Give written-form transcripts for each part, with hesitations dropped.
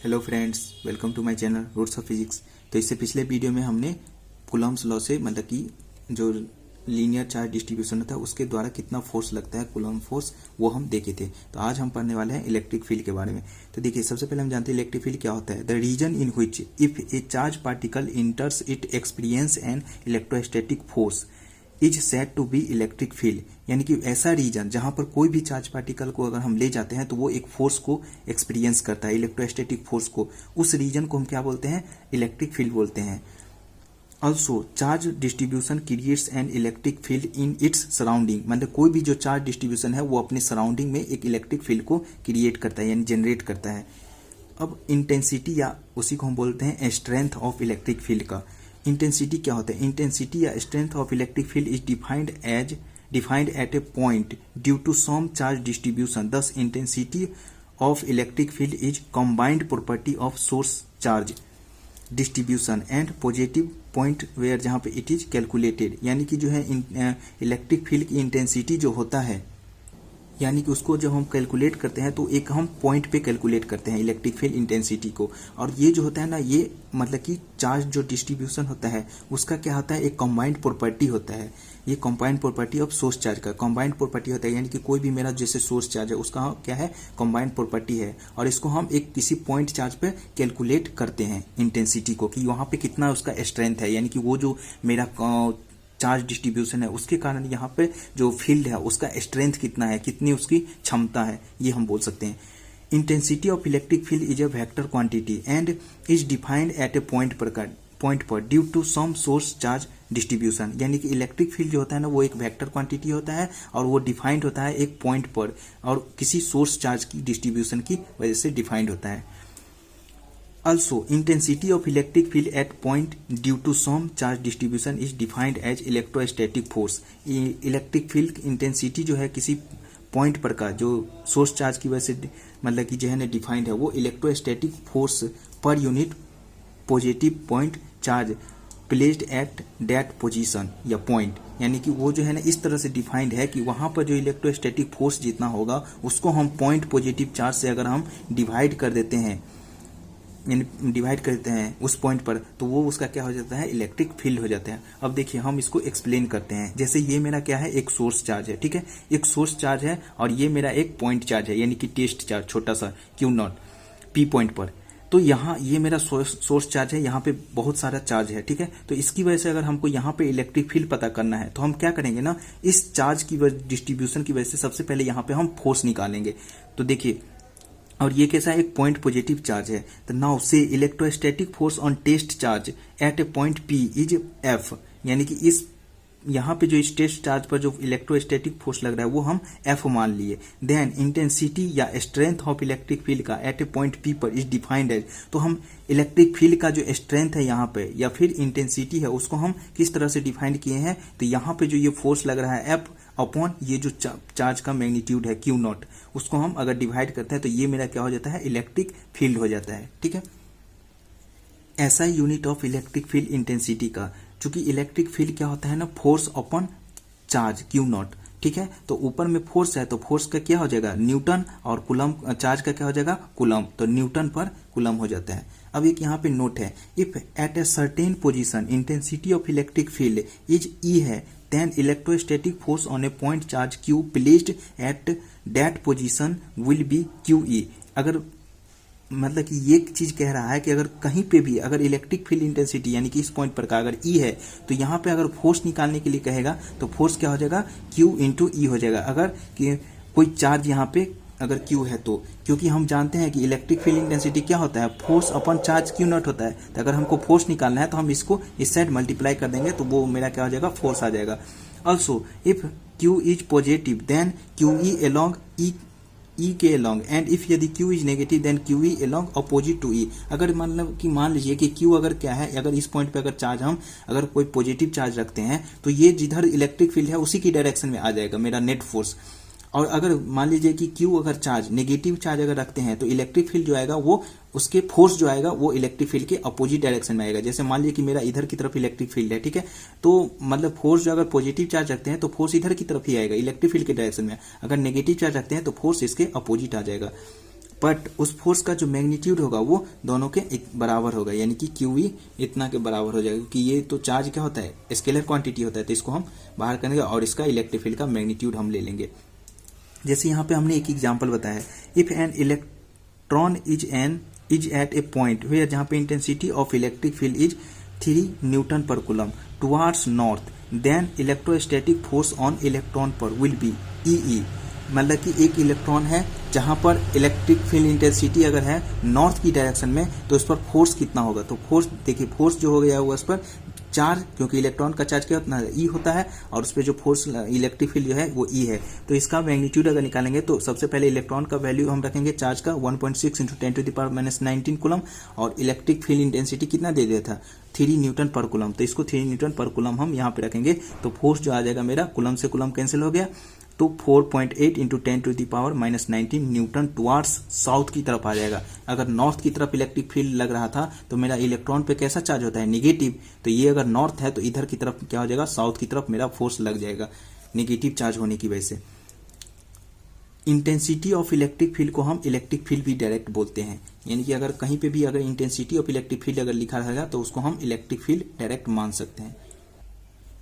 Hello friends, welcome to my channel roots of physics. तो इससे पिछले वीडियो में हमने कूलम्ब्स लॉ से मतलब कि जो लीनियर चार्ज डिस्ट्रीब्यूशन होता है उसके द्वारा कितना फोर्स लगता है, कूलम्ब फोर्स, वो हम देखे थे। तो आज हम पढ़ने वाले हैं इलेक्ट्रिक फील्ड के बारे में। तो देखिए, सबसे पहले हम जानते हैं इलेक्ट्रिक फील्ड क्या होता है। The region in which if a charge particle enters it experience an electrostatic force is said to be electric field. यानी कि ऐसा रीजन जहां पर कोई भी चार्ज पार्टिकल को अगर हम ले जाते हैं तो वो एक फोर्स को एक्सपीरियंस करता है, इलेक्ट्रोस्टैटिक फोर्स को, उस रीजन को हम क्या बोलते हैं, इलेक्ट्रिक फील्ड बोलते हैं। Also charge distribution creates an electric field in its surrounding. मतलब कोई भी जो चार्ज डिस्ट्रीब्यूशन है वो अपने सराउंडिंग में एक इलेक्ट्रिक फील्ड को क्रिएट करता है, यानी जनरेट करता है। अब इंटेंसिटी या उसी को हम बोलते हैं स्ट्रेंथ ऑफ इलेक्ट्रिक फील्ड का। इंटेंसिटी क्या होता है? इंटेंसिटी या strength of electric field is defined at a point due to some charge distribution. Thus intensity of electric field is combined property of source charge distribution and positive point where, जहां पे it is calculated. यानी कि जो है electric field की intensity जो होता है, यानी कि उसको जब हम कैलकुलेट करते हैं तो एक हम पॉइंट पे कैलकुलेट करते हैं इलेक्ट्रिक फील्ड इंटेंसिटी को। और ये जो होता है ना, ये मतलब कि चार्ज जो डिस्ट्रीब्यूशन होता है उसका क्या होता है, एक कंबाइंड प्रॉपर्टी होता है। ये combined property of source charge का कंबाइंड प्रॉपर्टी होता है। यानी कि कोई भी मेरा जैसे सोर्स चार्ज है उसका क्या है, कंबाइंड प्रॉपर्टी है। और इसको हम एक किसी पॉइंट चार्ज पे कैलकुलेट करते हैं इंटेंसिटी को, कि वहां पे कितना उसका स्ट्रेंथ है, यानी कि वो जो मेरा चार्ज डिस्ट्रीब्यूशन है उसके कारण यहाँ पे जो फील्ड है उसका स्ट्रेंथ कितना है, कितनी उसकी क्षमता है, ये हम बोल सकते हैं। Intensity of electric field is a vector quantity and is defined at a point पर due to some source charge distribution. यानी कि इलेक्ट्रिक फील्ड जो होता है ना, वो एक वेक्टर क्वांटिटी होता है और वो डिफाइंड होता है एक पॉइंट पर, और किसी सोर्स चार्ज की डिस्ट्रीब्यूशन की वजह से डिफाइंड होता है। Also, intensity of electric field at point due to some charge distribution is defined as electrostatic force. Electric field intensity जो है किसी पॉइंट पर का जो सोर्स चार्ज की वजह से मतलब कि जो है ना डिफाइंड है, वो electrostatic force per unit positive point charge placed at that position या पॉइंट। यानी कि वो जो है ना इस तरह से डिफाइंड है कि वहां पर जो इलेक्ट्रोस्टैटिक फोर्स जितना होगा उसको हम पॉइंट पॉजिटिव चार्ज से अगर हम डिवाइड कर देते हैं उस पॉइंट पर, तो वो उसका क्या हो जाता है, इलेक्ट्रिक फील्ड हो जाता है। अब देखिए, हम इसको एक्सप्लेन करते हैं। जैसे ये मेरा क्या है, एक सोर्स चार्ज है, ठीक है, एक सोर्स चार्ज है, और ये मेरा एक पॉइंट चार्ज है, यानी कि टेस्ट चार्ज छोटा सा Q0 P पॉइंट पर। तो यहाँ ये मेरा सोर्स चार्ज है, यहाँ पे बहुत सारा चार्ज है, ठीक है। तो इसकी वजह से अगर हमको यहाँ पे इलेक्ट्रिक फील्ड पता करना है तो हम क्या करेंगे ना, इस चार्ज की डिस्ट्रीब्यूशन की वजह से सबसे पहले यहाँ पे हम फोर्स निकालेंगे। तो देखिए, और ये कैसा है, एक पॉइंट पॉजिटिव चार्ज है। तो नाउ से electrostatic force on test charge at a point P is F। यानी कि इस यहाँ पे जो इस टेस्ट चार्ज पर जो इलेक्ट्रोस्टैटिक फोर्स लग रहा है वो हम F मान लिए। देन इंटेंसिटी या स्ट्रेंथ ऑफ इलेक्ट्रिक फील्ड का एट ए पॉइंट P पर इज डिफाइंड एज। तो हम इलेक्ट्रिक फील्ड का जो स्ट्रेंथ है यहाँ पे या फिर इंटेंसिटी है उसको हम किस तरह से डिफाइंड किए हैं, तो यहाँ पे जो ये फोर्स लग रहा है F अपॉन ये जो चार्ज का मैग्नीट्यूड है Q0, उसको हम अगर डिवाइड करते हैं तो ये मेरा क्या हो जाता है, इलेक्ट्रिक फील्ड हो जाता है, ठीक है। ऐसा unit of electric field intensity का, चूंकि इलेक्ट्रिक फील्ड क्या होता है ना, फोर्स अपॉन चार्ज Q0, ठीक है। तो ऊपर में फोर्स है तो फोर्स का क्या हो जाएगा, न्यूटन, और कूलम्ब चार्ज का क्या हो जाएगा, कूलम्ब, तो न्यूटन पर कूलम्ब हो जाता है। अब एक यहाँ पे नोट है, if at a certain position intensity of electric field is E है, then electrostatic force on a point charge Q placed at that position will be QE। अगर मतलब कि ये चीज कह रहा है कि अगर कहीं पे भी अगर इलेक्ट्रिक फील्ड इंटेंसिटी यानी कि इस पॉइंट पर का अगर E है, तो यहाँ पे अगर फोर्स निकालने के लिए कहेगा तो फोर्स क्या हो जाएगा, Q इंटू E हो जाएगा। अगर कि कोई चार्ज यहाँ पे अगर Q है तो, क्योंकि हम जानते हैं कि इलेक्ट्रिक फील्ड इंटेंसिटी क्या होता है, फोर्स अपॉन चार्ज Q0 होता है। तो अगर हमको फोर्स निकालना है तो हम इसको इस साइड मल्टीप्लाई कर देंगे तो वो मेरा क्या हो जाएगा, फोर्स आ जाएगा। Also if Q is positive then QE along E के along, एंड इफ यदि Q is negative then QE along opposite to E। अगर मतलब कि मान लीजिए कि Q अगर क्या है, अगर इस पॉइंट पे अगर चार्ज हम अगर कोई पॉजिटिव चार्ज रखते हैं तो ये जिधर इलेक्ट्रिक फील्ड है उसी की डायरेक्शन में आ जाएगा मेरा नेट फोर्स। और अगर मान लीजिए कि Q अगर चार्ज नेगेटिव चार्ज अगर रखते हैं तो इलेक्ट्रिक फील्ड जो आएगा वो उसके फोर्स जो आएगा वो इलेक्ट्रिक फील्ड के अपोजिट डायरेक्शन में आएगा। जैसे मान लीजिए कि मेरा इधर की तरफ इलेक्ट्रिक फील्ड है, ठीक है, तो मतलब फोर्स जो अगर पॉजिटिव चार्ज रखते हैं तो फोर्स इधर की तरफ ही आएगा इलेक्ट्रिक फील्ड के डायरेक्शन में, अगर नेगेटिव चार्ज रखते हैं तो फोर्स इसके अपोजिट आ जाएगा। बट उस फोर्स का जो मैग्नीट्यूड होगा वो दोनों के एक बराबर होगा, यानी कि क्यूवी इतना के बराबर हो जाएगा, क्योंकि ये तो चार्ज क्या होता है, स्केलर क्वांटिटी होता है, तो इसको हम बाहर करेंगे और इसका इलेक्ट्रिक फील्ड का मैग्नीट्यूड हम ले लेंगे। जैसे यहाँ पे हमने एक एग्जाम्पल बताया, if an electron is at a point where, जहाँ पे intensity of electric field is 3 newton per coulomb towards north, then electrostatic force on electron पर विल बी ई। मतलब कि एक इलेक्ट्रॉन है जहां पर इलेक्ट्रिक फील्ड इंटेंसिटी अगर है नॉर्थ की डायरेक्शन में, तो उस पर फोर्स कितना होगा। तो फोर्स देखिए, फोर्स जो हो गया हुआ उस पर चार्ज, क्योंकि इलेक्ट्रॉन का चार्ज क्या होता है, ई होता है, और उस पर जो फोर्स इलेक्ट्रिक फील्ड जो है वो ई है। तो इसका मैग्नीट्यूड अगर निकालेंगे तो सबसे पहले इलेक्ट्रॉन का वैल्यू हम रखेंगे चार्ज का 1.6 × 10⁻⁻19 कूलम, और इलेक्ट्रिक फील्ड इंटेंसिटी कितना दे दिया था, 3 न्यूटन पर कूलम। तो इसको 3 न्यूटन पर कूलम हम यहाँ पे रखेंगे, तो फोर्स जो आ जाएगा मेरा, कूलम से कूलम कैंसिल हो गया, तो 4.8 × 10⁻⁻19 न्यूटन टुवार्ड्स साउथ की तरफ आ जाएगा। अगर नॉर्थ की तरफ इलेक्ट्रिक फील्ड लग रहा था तो मेरा इलेक्ट्रॉन पे कैसा चार्ज होता है, नेगेटिव। तो ये अगर नॉर्थ है तो इधर की तरफ क्या हो जाएगा, साउथ की तरफ मेरा फोर्स लग जाएगा, नेगेटिव चार्ज होने की वजह से। इंटेंसिटी ऑफ इलेक्ट्रिक फील्ड को हम इलेक्ट्रिक फील्ड भी डायरेक्ट बोलते हैं, यानी कि अगर कहीं पे भी अगर इंटेंसिटी ऑफ इलेक्ट्रिक फील्ड अगर लिखा रहेगा तो उसको हम इलेक्ट्रिक फील्ड डायरेक्ट मान सकते हैं।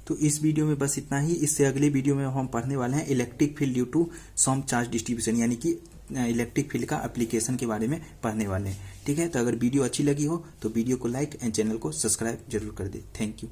तो इस वीडियो में बस इतना ही। इससे अगले वीडियो में हम पढ़ने वाले हैं electric field due to some charge distribution, यानी कि इलेक्ट्रिक फील्ड का एप्लीकेशन के बारे में पढ़ने वाले हैं। ठीक है, तो अगर वीडियो अच्छी लगी हो तो वीडियो को लाइक एंड चैनल को सब्सक्राइब जरूर कर दे। Thank you.